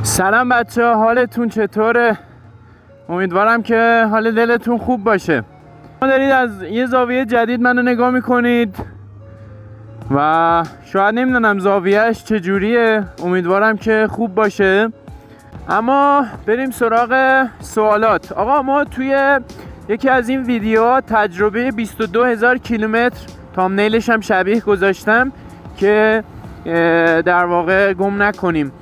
سلام بچه ها، حالتون چطوره؟ امیدوارم که حال دلتون خوب باشه. ما دارید از یه زاویه جدید منو نگاه میکنید و شاید نمیدونم زاویهش چجوریه. امیدوارم که خوب باشه. اما بریم سراغ سوالات. آقا ما توی یکی از این ویدیوها تجربه 22,000 کیلومتر، تامنیلش هم شبیه گذاشتم که در واقع گم نکنیم،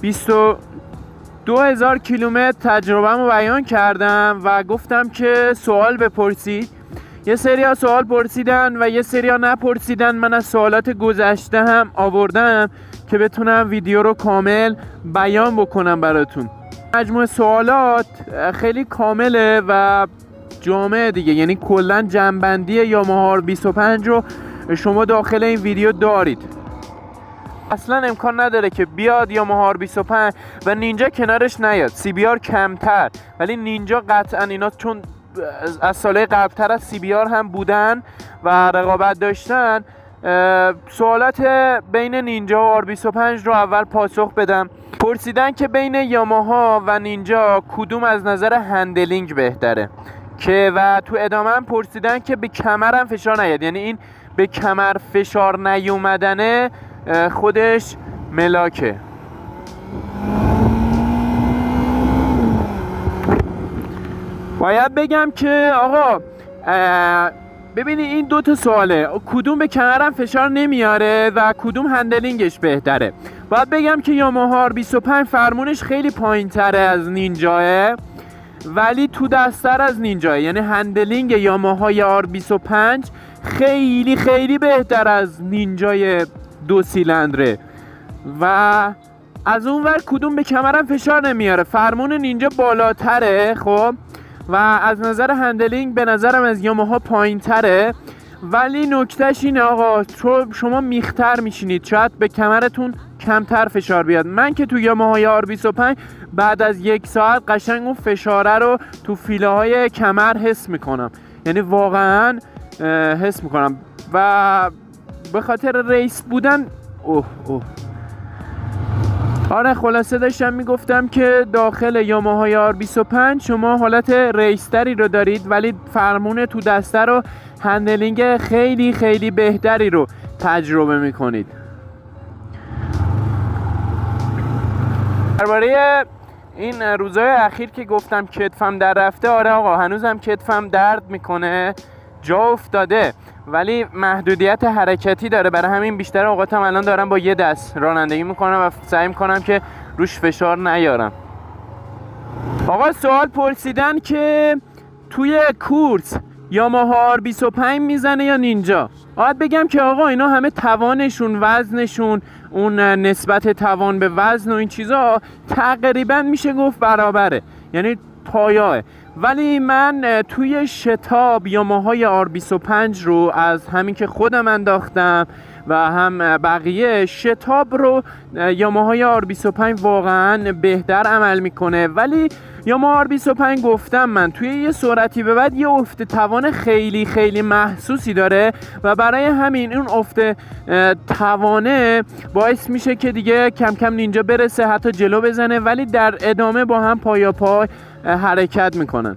22,000 کیلومتر تجربه‌مو بیان کردم و گفتم که سوال بپرسید. یه سری سوال پرسیدن و یه سری نپرسیدن. من از سوالات گذشته هم آوردم که بتونم ویدیو رو کامل بیان بکنم براتون. مجموع سوالات خیلی کامله و جامع دیگه، یعنی کلا جمع‌بندی یاماها 25 رو شما داخل این ویدیو دارید. اصلا امکان نداره که بیاد یاماها 25 و نینجا کنارش نیاد. سی بی آر کمتر، ولی نینجا قطعا اینا چون از سالهای قبلتر از سی بی آر هم بودن و رقابت داشتن، سوالات بین نینجا و آر 25 رو اول پاسخ بدم. پرسیدن که بین یاماها و نینجا کدوم از نظر هندلینگ بهتره، که و تو ادامه هم پرسیدن که به کمرم فشار نیاد، یعنی این به کمر فشار نیومدنه خودش ملاکه. باید بگم که آقا ببینید این دو تا سواله، کدوم به کمرم فشار نمیاره و کدوم هندلینگش بهتره. باید بگم که یاماها 25 فرمونش خیلی پایین تره از نینجاه، ولی تو دستر از نینجاه، یعنی هندلینگ یاماهای آر 25 خیلی خیلی بهتر از نینجای دو سیلندره و از اون ور کدوم به کمرم فشار نمیاره. فرمون نینجا بالاتره خب، و از نظر هندلینگ به نظرم از یاماها پایین تره، ولی نکتهش اینه آقا شما میختر میشینید، شاید به کمرتون کمتر فشار بیاد. من که تو یاماهای آر 25 بعد از 1 ساعت قشنگ اون فشاره رو تو فیله های کمر حس میکنم، یعنی واقعا حس میکنم. و به خاطر ریس بودن آره، خلاصه داشتم میگفتم که داخل یاماهای آر 25 شما حالت ریستری رو دارید، ولی فرمون تو دسته رو هندلینگ خیلی خیلی بهتری رو تجربه میکنید. درباره این روزهای اخیر که گفتم کتفم در رفته، آره آقا هنوزم کتفم درد میکنه، جا افتاده، ولی محدودیت حرکتی داره. برای همین بیشتر اوقاتم الان دارم با یه دست رانندگی میکنم و سعی میکنم که روش فشار نیارم. آقا سوال پرسیدن که توی کورس یاماها آر 25 میزنه یا نینجا. باید بگم که آقا اینا همه توانشون، وزنشون، اون نسبت توان به وزن و این چیزا تقریبا میشه گفت برابره، یعنی پایاه. ولی من توی شتاب یاماهای آر 25 رو از همین که خودم انداختم و هم بقیه، شتاب رو یاماهای آر 25 واقعا بهتر عمل میکنه. ولی یاماها آر 25 گفتم من توی یه سرعتی به بعد یه افت توان خیلی خیلی محسوسی داره و برای همین اون افت توانه باعث میشه که دیگه کم کم نینجا برسه حتی جلو بزنه، ولی در ادامه با هم پایا پای حرکت میکنن.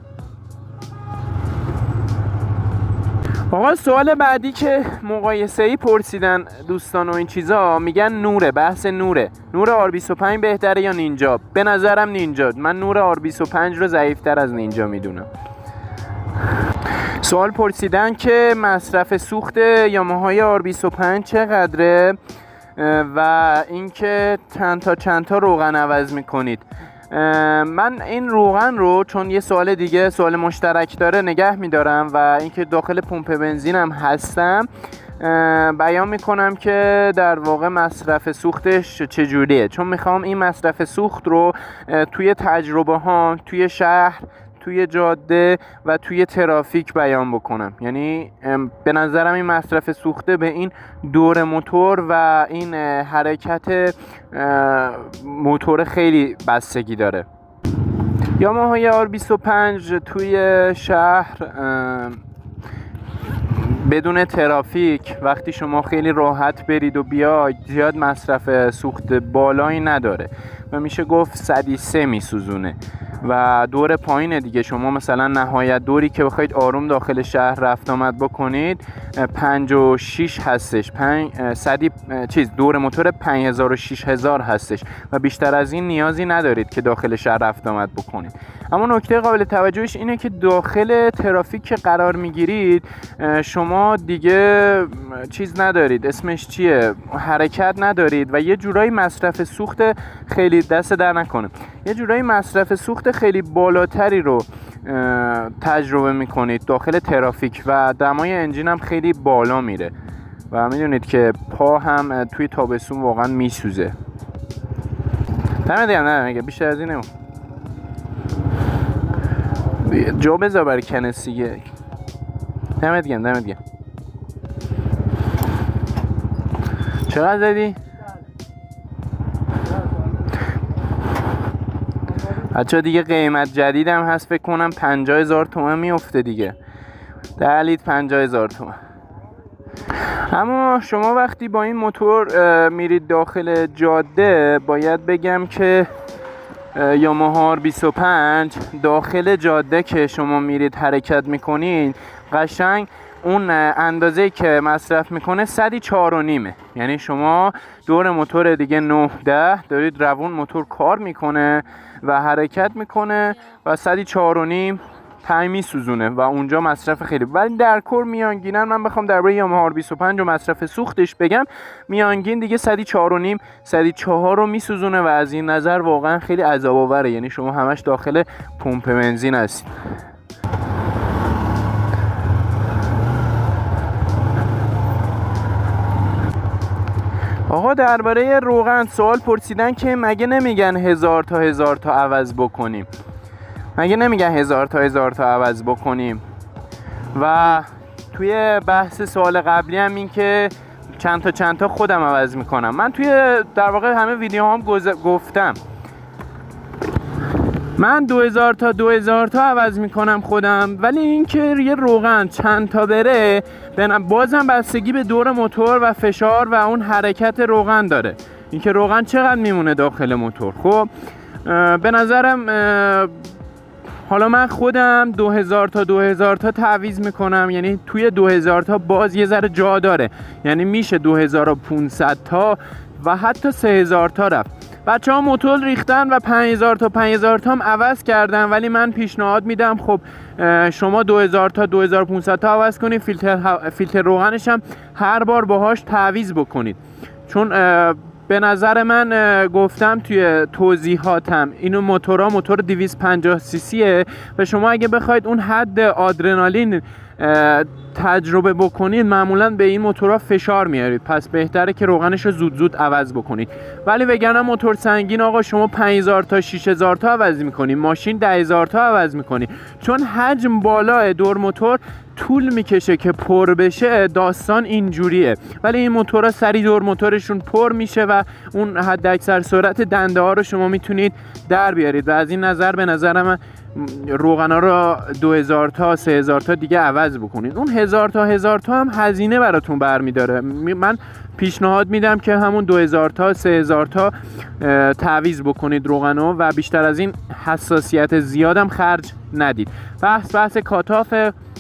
آقا سوال بعدی که مقایسه‌ای پرسیدن دوستان و این چیزا، میگن نوره، بحث نور آر 25 بهتره یا نینجا. به نظرم نینجا، من نور آر 25 رو ضعیف‌تر از نینجا میدونم. سوال پرسیدن که مصرف سوخت یاماهای آر 25 چقدره و اینکه چند تا روغن عوض میکنید. من این روغن رو چون یه سوال دیگه، سوال مشترک داره، نگه میدارم و اینکه داخل پمپ بنزینم هستم بیان میکنم که در واقع مصرف سوختش چجوریه، چون میخوام این مصرف سوخت رو توی تجربه ها، توی شهر، توی جاده و توی ترافیک بیان بکنم. یعنی به نظرم این مصرف سوخته به این دور موتور و این حرکت موتور خیلی بستگی داره. یاماهای آر 25 توی شهر بدون ترافیک وقتی شما خیلی راحت برید و بیاید زیاد مصرف سوخت بالایی نداره. و میشه گفت 103 میسوزونه و دور پایین دیگه. شما مثلا نهایت دوری که بخواید آروم داخل شهر رفت آمد بکنید 56 هستش، دور موتور 5000 و 6000 هستش و بیشتر از این نیازی ندارید که داخل شهر رفت آمد بکنید. اما نکته قابل توجهش اینه که داخل ترافیک که قرار میگیرید شما دیگه چیز ندارید، اسمش چیه، حرکت ندارید و یه جورایی مصرف سوخت خیلی دست در نکنه، یه جورایی مصرف سوخت خیلی بالاتری رو تجربه میکنید داخل ترافیک و دمای انجین هم خیلی بالا میره و میدونید که پا هم توی تابستون واقعا میسوزه. دمت گرم. نه بیشتر از اینه جا بذار برای کنسیگه. دمت گرم. چقدر زدی؟ بچه دیگه قیمت جدید هم هست، فکر کنم 50,000 تومان میفته دیگه. دلید 50,000 تومان. اما شما وقتی با این موتور میرید داخل جاده، باید بگم که یاماها R25 داخل جاده که شما میرید حرکت میکنید قشنگ اون اندازه‌ای که مصرف میکنه 104.5، یعنی شما دور موتور دیگه 9-10 دارید روون موتور کار میکنه و حرکت میکنه و 104.5 تایمی سوزونه و اونجا مصرف خیلی، ولی در کل میانگیناً من بخوام درباره یاماها R25 و مصرف سوختش بگم، میانگین دیگه 104.5 104 رو میسوزونه و از این نظر واقعا خیلی عذاب آوره، یعنی شما همش داخل پمپ بنزین هستید. آقا درباره روغن سوال پرسیدن که مگه نمیگن 1000 تا عوض بکنیم، مگه نمیگن 1000 تا عوض بکنیم؟ و توی بحث سوال قبلی هم این که چند تا خودم عوض میکنم. من توی در واقع همه ویدیوهام گفتم من 2000 تا عوض میکنم خودم، ولی این که یه روغن چند تا بره بازم بستگی به دور موتور و فشار و اون حرکت روغن داره، این که روغن چقدر میمونه داخل موتور. خب به نظرم حالا من خودم 2000 تا تعویض میکنم، یعنی توی 2000 تا باز یه ذره جا داره، یعنی میشه 2500 تا و حتی 3000 تا رفت. بچه ها موتور ریختن و 5000 تا هم عوض کردن، ولی من پیشنهاد میدم خب شما 2000 تا 2500 تا عوض کنید، فیلتر روغنش هم هر بار باهاش تعویض بکنید، چون به نظر من گفتم توی توضیحاتم اینو موتور 250 سی سیه و شما اگه بخواید اون حد آدرنالین تجربه بکنید معمولا به این موتورها فشار میارید، پس بهتره که روغنش رو زود عوض بکنید. ولی وگرنه موتور سنگین آقا شما 5000 تا 6000 تا عوض میکنید، ماشین 10000 تا عوض میکنید، چون حجم بالاه دور موتور طول میکشه که پر بشه، داستان اینجوریه. ولی این موتورها سری دور موتورشون پر میشه و اون حد اکثر سرعت دنده ها رو شما میتونید در بیارید و از این نظر به نظر من روغنا رو 2000 تا 3000 تا دیگه عوض بکنید. اون 1000 تا هم هزینه براتون برمیداره. من پیشنهاد میدم که همون 2000 تا 3000 تا تعویض بکنید روغنو و بیشتر از این حساسیت زیادم خرج ندید. بحث کاتاف،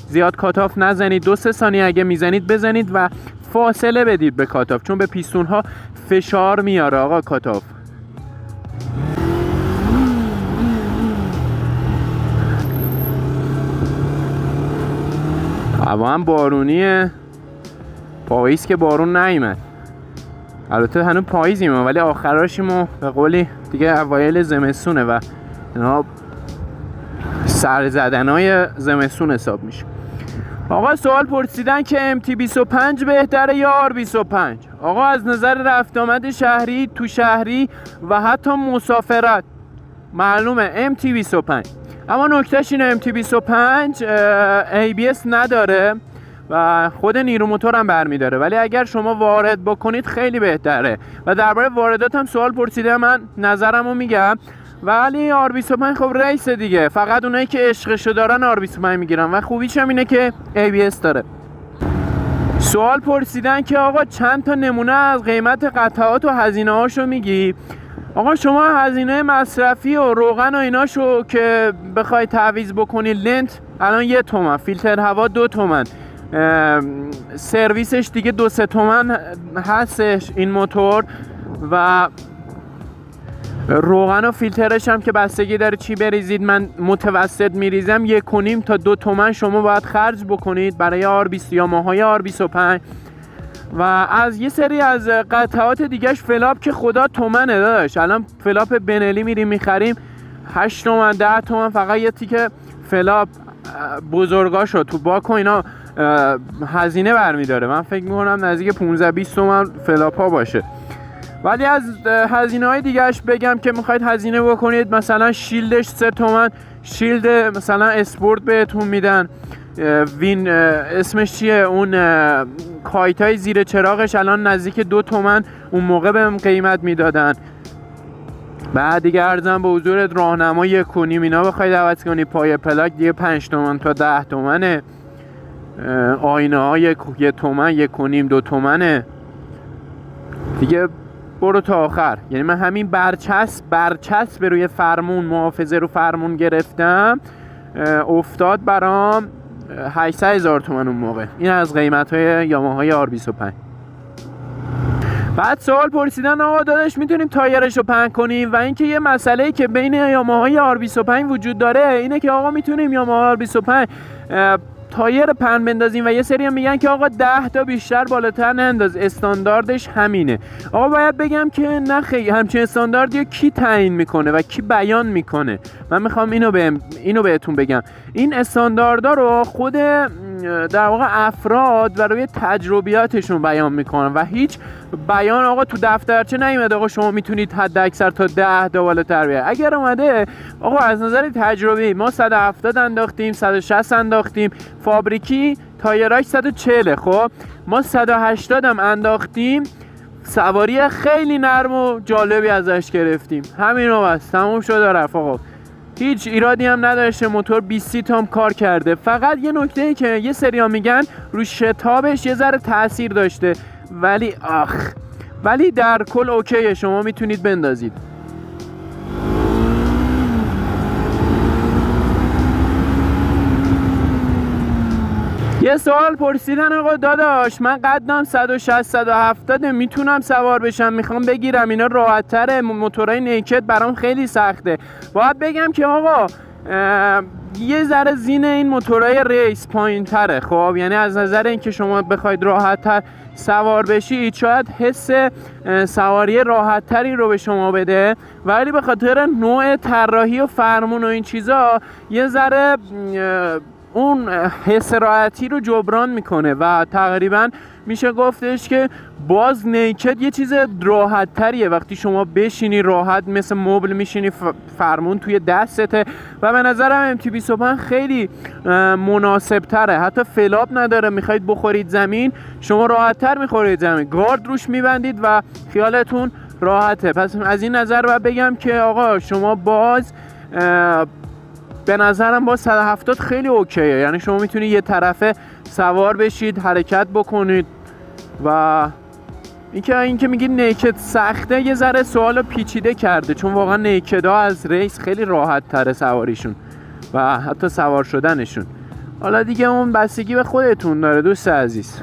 زیاد کاتاف نزنید، 2-3 ثانیه اگه میزنید بزنید و فاصله بدید به کاتاف، چون به پیستون ها فشار میاره آقا کاتاف. هوا هم بارونیه، پاییز که بارون نیامد، البته هنوز پاییزیم ولی آخراشیم و به قولی دیگه اوایل زمستونه و اینا سرزدنای زمستون حساب میشه. آقا سوال پرسیدن که MT25 بهتره یا R25؟ آقا از نظر رفت آمد شهری، تو شهری و حتی مسافرت معلومه MT25، اما نکتهش اینه MT25 ABS نداره و خود نیرو موتور هم برمیداره، ولی اگر شما وارد بکنید خیلی بهتره. و درباره واردات هم سوال پرسیده، من نظرمو میگم، ولی R25 خب رئیس دیگه، فقط اونایی که عشقشو دارن R25 میگیرن و خوبیش هم اینه که ABS داره. سوال پرسیدن که آقا چند تا نمونه از قیمت قطعات و هزینه هاشو میگی؟ آقا شما هزینه مصرفی و روغن و ایناشو که بخوای تعویض بکنی، لنت الان 1 تومن، فیلتر هوا 2 تومن، سرویسش دیگه 2-3 تومن هستش این موتور، و روغن و فیلترش هم که بستگی داره چی بریزید. من متوسط میریزم 1.5 تا 2 تومن شما باید خرج بکنید برای R20 یاماهای R25. و از یه سری از قطعات دیگهش، فلاپ که خدا تومنه داداش. الان فلاپ بنلی میریم میخریم 8 تومن 10 تومن، فقط یه تیکه فلاپ بزرگاشو تو باک و اینا هزینه برمیداره. من فکر میکنم نزدیک 15-20 تومن فلاپ ها باشه. ولی از هزینه های دیگهش بگم که میخواید هزینه بکنید، مثلا شیلدش 3 تومن، شیلد مثلا اسپورت بهتون میدن. وین اسمش چیه، اون کایتای زیر چراغش الان نزدیک 2 تومن، اون موقع بهم قیمت میدادن. بعد دیگه ارزم به حضورت راهنما 1.5 اینا بخواید عوض کنی، پای پلاک دیگه 5 تومن تا 10 تومنه، آینه ها 1 تومن 1.5 2 تومنه دیگه. برو تا آخر. یعنی من همین برچسب روی فرمون، محافظه رو فرمون گرفتم، افتاد برام 800,000 تومان اون موقع. این از قیمت های یاماهای R25. بعد سوال پرسیدن آقا داداش میتونیم تایرش رو پهن کنیم؟ و اینکه یه مسئله که بین یاماهای R25 وجود داره اینه که آقا میتونیم یاماها R25 تایر پهن بندازیم، و یه سری هم میگن که آقا 10 تا بیشتر بالاتر ننداز، استانداردش همینه. آقا باید بگم که نه خیلی، همچین استانداردی کی تعیین میکنه و کی بیان میکنه؟ من میخوام اینو بهتون بگم. این استانداردها رو خود در واقع افراد و روی تجربیاتشون بیان میکنن، و هیچ بیان آقا تو دفترچه نیومده آقا شما میتونید حد اکثر تا 10 تا بالاتر بیارید. اگر اومده آقا از نظر تجربی ما 170 انداختیم، 160 انداختیم، فابریکی تایراش 140، خب ما 180 هم انداختیم، سواری خیلی نرم و جالبی ازش گرفتیم، همین رو بس تموم شد رفت آقا. هیچ ایرادی هم نداشته، موتور 20 هم کار کرده. فقط یه نکته ای که یه سری ها میگن رو شتابش یه ذره تاثیر داشته، ولی در کل اوکیه، شما میتونید بندازید. یه سوال پرسیدن آقا داداش من قدم 160 170 میتونم سوار بشم، میخوام بگیرم، اینا راحت تره، موتورای نیکد برام خیلی سخته. باید بگم که آقا یه ذره زین این موتورای ریس پایین تره، خب یعنی از نظر اینکه شما بخواید راحت تر سوار بشید شاید حس سواری راحت تری رو به شما بده، ولی به خاطر نوع طراحی و فرمون و این چیزا یه ذره اون حس راحتی رو جبران میکنه، و تقریبا میشه گفتش که باز نیکد یه چیز راحت تریه. وقتی شما بشینی راحت مثل مبل میشینی، فرمون توی دستته، و به نظرم MT25 خیلی مناسب تره. حتی فلاپ نداره، میخواید بخورید زمین شما راحت تر میخورید زمین، گارد روش میبندید و خیالتون راحته. پس از این نظر باید بگم که آقا شما باز به نظرم با 170 خیلی اوکیه، یعنی شما میتونید یه طرفه سوار بشید، حرکت بکنید. و اینکه میگید نیکد سخته یه ذره سوالو پیچیده کرده، چون واقعا نیکدها از ریس خیلی راحت تره سواریشون و حتی سوار شدنشون. حالا دیگه اون بستگی به خودتون داره دوست عزیز.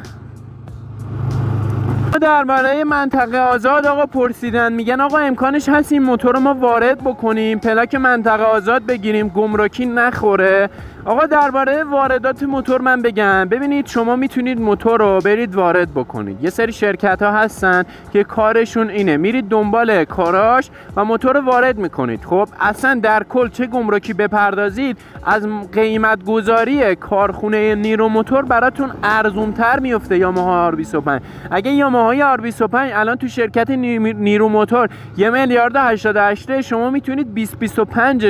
درباره منطقه آزاد آقا پرسیدن، میگن آقا امکانش هست این موتور رو ما وارد بکنیم، پلاک منطقه آزاد بگیریم، گمرکی نخوره؟ آقا درباره واردات موتور من بگم، ببینید شما میتونید موتور رو برید وارد بکنید. یه سری شرکت ها هستن که کارشون اینه، میرید دنبال کاراش و موتور رو وارد میکنید. خب اصلا در کل چه گمرکی بپردازید، از قیمت گذاری کارخونه نیرو موتور براتون ارزون تر میفته یاماها R25. اگه یاماهای R25 الان تو شرکت نیرو موتور 1,088,000 شما میتونید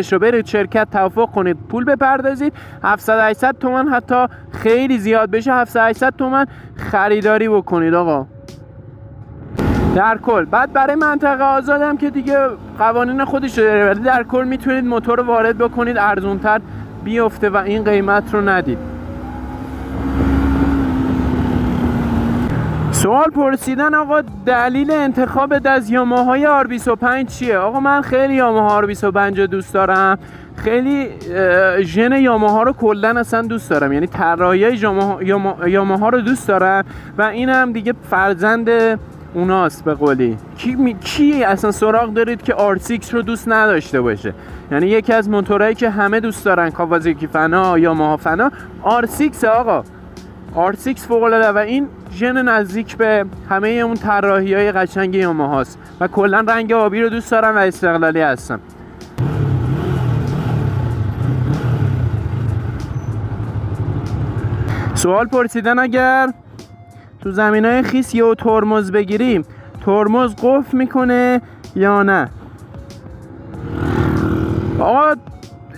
20-25 رو برید شرکت توافق کنید پول بپردازید، 700-800 تومن حتی خیلی زیاد بشه 700-800 تومن خریداری بکنید آقا در کل. بعد برای منطقه آزادم که دیگه قوانین خودش داره، ولی در کل میتونید موتور رو وارد بکنید ارزونتر بیفته و این قیمت رو ندید. سوال پرسیدن آقا دلیل انتخابت از یاماهای R25 چیه؟ آقا من خیلی یاماها R25 رو دوست دارم، خیلی ژن یاماها رو کلا اصلا دوست دارم، یعنی طراحی یاماها رو دوست دارم و این هم دیگه فرزند اوناست به قولی. کی اصلا سراغ دارید که R6 رو دوست نداشته باشه؟ یعنی یکی از موتورهایی که همه دوست دارن، کاوازاکی فنا، یاماها فنا، R6 آقا. R6 فوق‌العاده و این ژن نزدیک به همه اون طراحی‌های قشنگ یاماهاست و کلا رنگ آبی رو دوست دارم و استقلالی هستم. سوال پرسیدن اگر تو زمینای خیس یه ترمز بگیریم ترمز قفل میکنه یا نه؟ آقا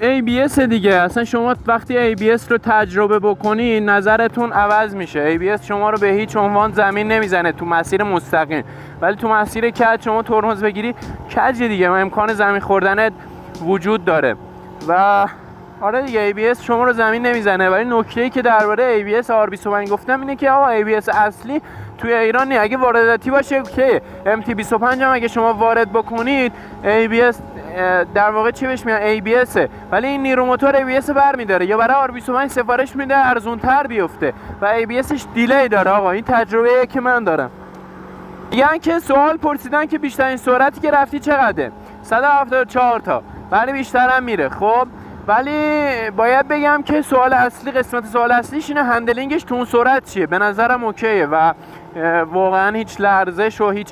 ABS دیگه، اصلا شما وقتی ABS رو تجربه بکنی نظرتون عوض میشه. ABS شما رو به هیچ عنوان زمین نمیزنه تو مسیر مستقیم، ولی تو مسیر کج شما ترمز بگیری کج دیگه و امکان زمین خوردن وجود داره و آره دیگه ABS شما رو زمین نمیزنه. ولی نکته‌ای که درباره ABS R25 گفتم اینه که آقا ABS اصلی توی ایران نیست. اگه وارداتی باشه که MT25 هم اگه شما وارد بکنید ABS در واقع چی بهش میگن ABS، ولی این نیرو موتور ABS برمی‌داره یا برای R25 سفارش میده ارزان‌تر بیفته و ABSش دیلی داره. آقا این تجربه‌ایه که من دارم. یعنی که سوال پرسیدن که بیشترین سرعتی که رفتی چقدره؟ 174 تا، ولی بیشتر هم میره. خب ولی باید بگم که سوال اصلی، قسمت سوال اصلیش اینه هندلینگش تو اون سرعت چیه. به نظرم اوکیه و واقعا هیچ لرزش و هیچ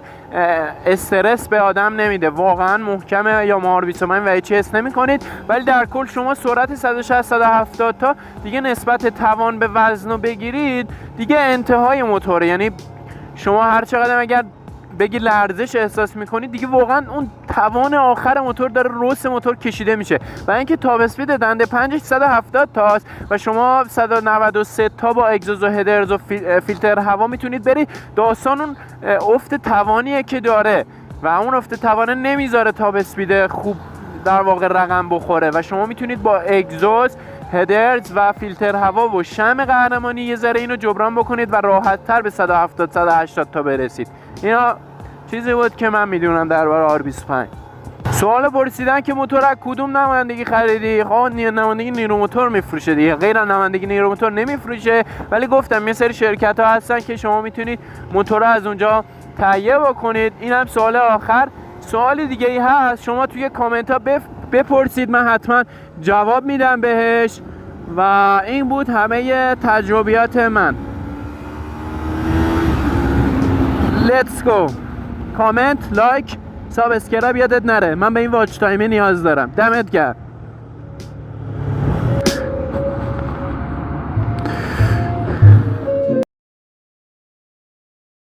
استرس به آدم نمیده، واقعا محکمه یا R25 و هیچ حس نمی کنید. ولی در کل شما سرعت 160 170 تا دیگه نسبت توان به وزن رو بگیرید دیگه انتهای موتوره. یعنی شما هر چقدر اگر بگی لرزش احساس میکنید دیگه واقعا اون توان آخر موتور داره رس موتور کشیده میشه و اینکه تاپ اسپید دنده 5 170 تاست و شما 193 تا با اگزوز و هدرز و فیلتر هوا میتونید برید. داستان اون افت توانیه که داره و اون افت توانه نمیذاره تاپ اسپید خوب در واقع رقم بخوره و شما میتونید با اگزوز، هدرز و فیلتر هوا و شم قهرمانی یه ذره اینو جبران بکنید و راحت تر به 170 180 تا برسید. اینا چیزی بود که من میدونم درباره R25. سوال پرسیدن که موتور از کدوم نمایندگی خریدی؟ خب نمایندگی نیرو موتور میفروشه دیگه، غیر از نمایندگی نیرو موتور نمیفروشه. ولی گفتم یه سری شرکت ها هستن که شما میتونید موتور از اونجا تهیه بکنید. اینم سوال آخر. سوال دیگه ای هست شما توی کامنت ها بپرسید، من حتما جواب میدم بهش. و این بود همه تجربیات من. Let's go. کامنت، لایک، سابسکرایب یادت نره. من به این واچ تایمه نیاز دارم. دمت گرم.